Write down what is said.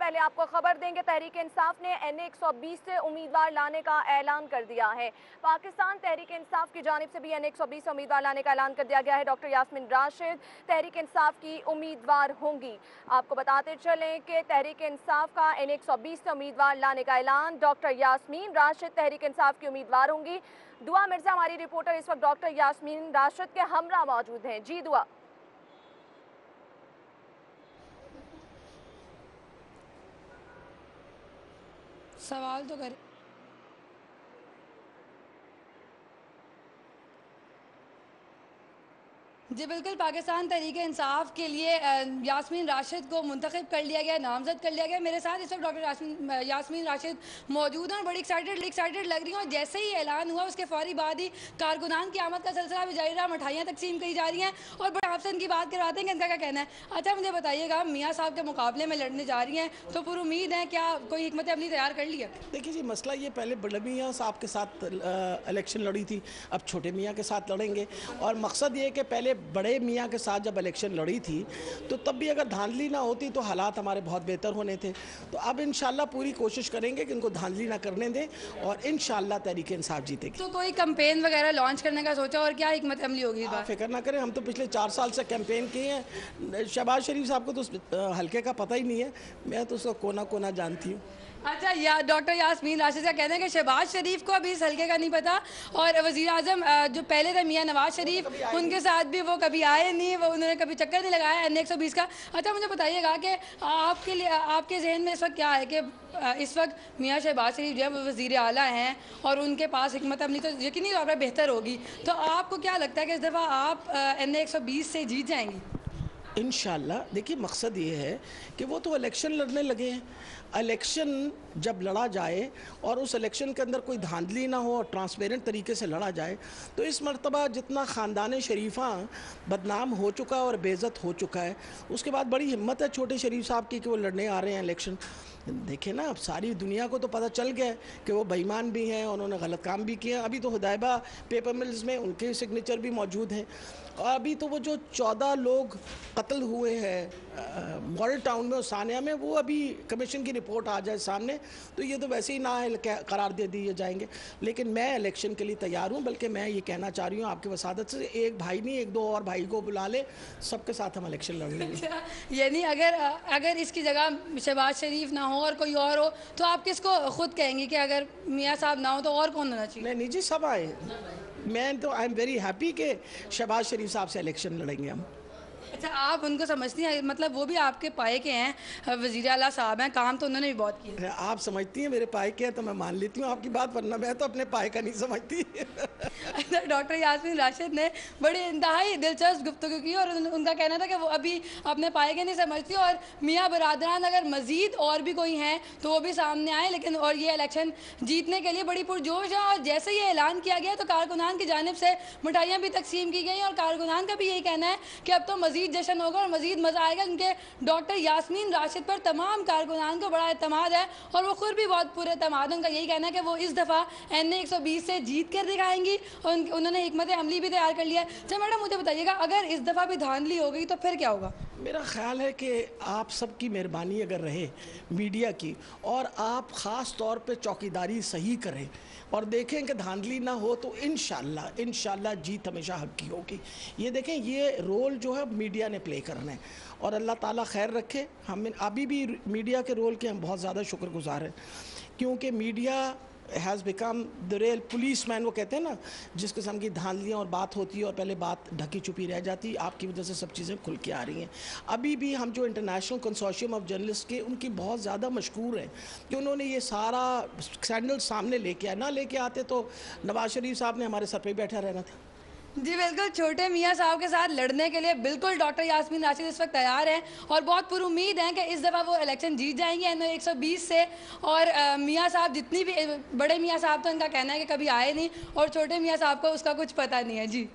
पहले आपको खबर देंगे, तहरीक इंसाफ ने NA 120 से उम्मीदवार लाने का ऐलान कर दिया है। पाकिस्तान तहरीक इंसाफ की जानिब से भी NA 120 से उम्मीदवार लाने का ऐलान कर दिया गया है। डॉक्टर यास्मीन राशिद तहरीक इंसाफ की उम्मीदवार होंगी। आपको बताते चलें कि तहरीक इंसाफ का NA 120 से उम्मीदवार लाने का ऐलान, डॉक्टर यास्मीन राशिद तहरीक इंसाफ की उम्मीदवार होंगी। दुआ मिर्जा हमारी रिपोर्टर इस वक्त डॉक्टर यास्मीन राशिद के हमरा मौजूद हैं। जी दुआ। सवाल तो करे। जी बिल्कुल, पाकिस्तान तहरीक इंसाफ के लिए यास्मीन राशिद को मुंतखब कर लिया गया, नामजद कर लिया गया। मेरे साथ इस वक्त डॉक्टर यास्मीन राशिद मौजूद हैं और बड़ी एक्साइटेड लग रही हैं। और जैसे ही ऐलान हुआ उसके फौरी बाद ही कारकुनान की आमद का सिलसिला भी जारी रहा, मिठाइयाँ तकसीम की जा रही हैं। और बड़े आपसे इनकी बात करवाते हैं कि इनका क्या कहना है। अच्छा मुझे बताइएगा, मियाँ साहब के मुकाबले में लड़ने जा रही हैं तो पूरी उम्मीद है, क्या कोई हिकमत अमली तैयार कर लिया? देखिए जी, मसला ये पहले बड़े मियाँ साहब के साथ इलेक्शन लड़ी थी, अब छोटे मियाँ के साथ लड़ेंगे। और मकसद ये है कि पहले बड़े मियाँ के साथ जब इलेक्शन लड़ी थी तो तब भी अगर धांधली ना होती तो हालात हमारे बहुत बेहतर होने थे। तो अब इंशाल्लाह पूरी कोशिश करेंगे कि इनको धांधली ना करने दें और इंशाल्लाह तहरीक इंसाफ जीतेगी। तो कोई कैंपेन वगैरह लॉन्च करने का सोचा और क्या हिकमत अमली होगी? आप फिक्र ना करें, हम तो पिछले 4 साल से कैंपेन किए हैं। शहबाज शरीफ साहब को तो हल्के का पता ही नहीं है, मैं तो उसका कोना कोना जानती हूँ। अच्छा, या डॉक्टर यास्मीन राशिद का कहना है कि शहबाज शरीफ को अभी इस हल्के का नहीं पता, और वज़ीर आज़म जो पहले थे मियाँ नवाज शरीफ, उनके साथ भी वो कभी आए नहीं, वो उन्होंने कभी चक्कर नहीं लगाया NA 120 का। अच्छा मुझे बताइएगा कि आपके लिए, आपके जहन में इस वक्त क्या है कि इस वक्त मियाँ शहबाज शरीफ जो है वो वज़ीर आला हैं और उनके पास हिकमत अमली तो यकीनी तौर पर बेहतर होगी, तो आपको क्या लगता है कि इस दफ़ा आप NA 120 से जीत जाएंगी? इंशाल्लाह। देखिए, मकसद ये है कि वो तो इलेक्शन लड़ने लगे हैं। इलेक्शन जब लड़ा जाए और उस इलेक्शन के अंदर कोई धांधली ना हो और ट्रांसपेरेंट तरीके से लड़ा जाए, तो इस मरतबा जितना ख़ानदान शरीफा बदनाम हो चुका और बेइज्जत हो चुका है, उसके बाद बड़ी हिम्मत है छोटे शरीफ साहब की कि वो लड़ने आ रहे हैं इलेक्शन। देखिए ना, अब सारी दुनिया को तो पता चल गया है कि वो बेईमान भी हैं और उन्होंने गलत काम भी किया। अभी तो हुदैबा पेपर मिल्स में उनके सिग्नेचर भी मौजूद हैं। और अभी तो वो जो 14 लोग कत्ल हुए हैं मॉडल टाउन में और सानिया में, वो अभी कमीशन की रिपोर्ट आ जाए सामने तो ये तो वैसे ही नाअहल करार दे दिए जाएंगे। लेकिन मैं इलेक्शन के लिए तैयार हूँ, बल्कि मैं ये कहना चाह रही हूँ आपकी वसादत से, एक भाई नहीं, 1-2 और भाई को बुला ले, सबके साथ हम इलेक्शन लड़ लेंगे। यानी अगर इसकी जगह शहबाज शरीफ ना हो और कोई और हो तो आप किसको खुद कहेंगे कि अगर मियाँ साहब ना हो तो और कौन होना चाहिए? नहीं जी, सब आए। मैं तो आई एम वेरी हैप्पी कि शहबाज शरीफ साहब से इलेक्शन लड़ेंगे हम। अच्छा, आप उनको समझती हैं, मतलब वो भी आपके पाए के हैं, वज़ीर आला साहब हैं, काम तो उन्होंने भी बहुत किया। आप समझती हैं मेरे पाए के हैं तो मैं मान लेती हूँ आपकी बात, वरना मैं तो अपने पाए का नहीं समझती। डॉक्टर यास्मीन राशिद ने बड़ी इंतहाई दिलचस्प गुफ्तगू की और उनका कहना था कि वो अभी अपने पाए के नहीं समझती और मियाँ बरादरान अगर मज़ीद और भी कोई हैं तो वो भी सामने आए, लेकिन और ये इलेक्शन जीतने के लिए बड़ी पुरजोश है। और जैसे ही ऐलान किया गया तो कारकुनान की जानिब से मिठाइयाँ भी तकसीम की गई और कारकुनान का भी यही कहना है कि अब तो मज़ीद जश्न होगा और मज़ीद मज़ा आएगा, क्योंकि डॉक्टर यास्मीन राशिद पर तमाम कारकुनान को बड़ा एतमाद है और वो खुद भी बहुत पूरे एतमाद। उनका यही कहना है कि वो इस दफ़ा NA 120 से जीत कर दिखाएंगी और उन्होंने हिकमत अमली भी तैयार कर लिया है। अच्छा मैडम, मुझे बताइएगा, अगर इस दफ़ा भी धांधली हो गई तो फिर क्या होगा? मेरा ख्याल है कि आप सबकी मेहरबानी अगर रहे मीडिया की, और आप ख़ास तौर पे चौकीदारी सही करें और देखें कि धांधली ना हो, तो इंशाल्लाह जीत हमेशा हक की होगी। ये देखें, ये रोल जो है मीडिया ने प्ले करना है और अल्लाह ताला खैर रखे। हम अभी भी मीडिया के रोल के हम बहुत ज़्यादा शुक्रगुजार हैं, क्योंकि media has become the real police man. वो कहते हैं ना, जिस किस्म की धांधलियाँ और बात होती है और पहले बात ढकी छुपी रह जाती, आपकी वजह से सब चीज़ें खुल के आ रही हैं। अभी भी हम जो इंटरनेशनल कंसोर्शियम ऑफ जर्नलिस्ट के, उनकी बहुत ज़्यादा मशकूर हैं कि उन्होंने ये सारा स्कैंडल सामने लेके आया। ना लेके आते तो नवाज शरीफ साहब ने हमारे सर पे बैठा रहना था। जी बिल्कुल, छोटे मियाँ साहब के साथ लड़ने के लिए बिल्कुल डॉक्टर यास्मीन राशिद इस वक्त तैयार हैं और बहुत पूरी उम्मीद है कि इस दफ़ा वो इलेक्शन जीत जाएंगे NA 120 से। और मियाँ साहब जितनी भी, बड़े मियाँ साहब तो इनका कहना है कि कभी आए नहीं और छोटे मियाँ साहब को उसका कुछ पता नहीं है। जी।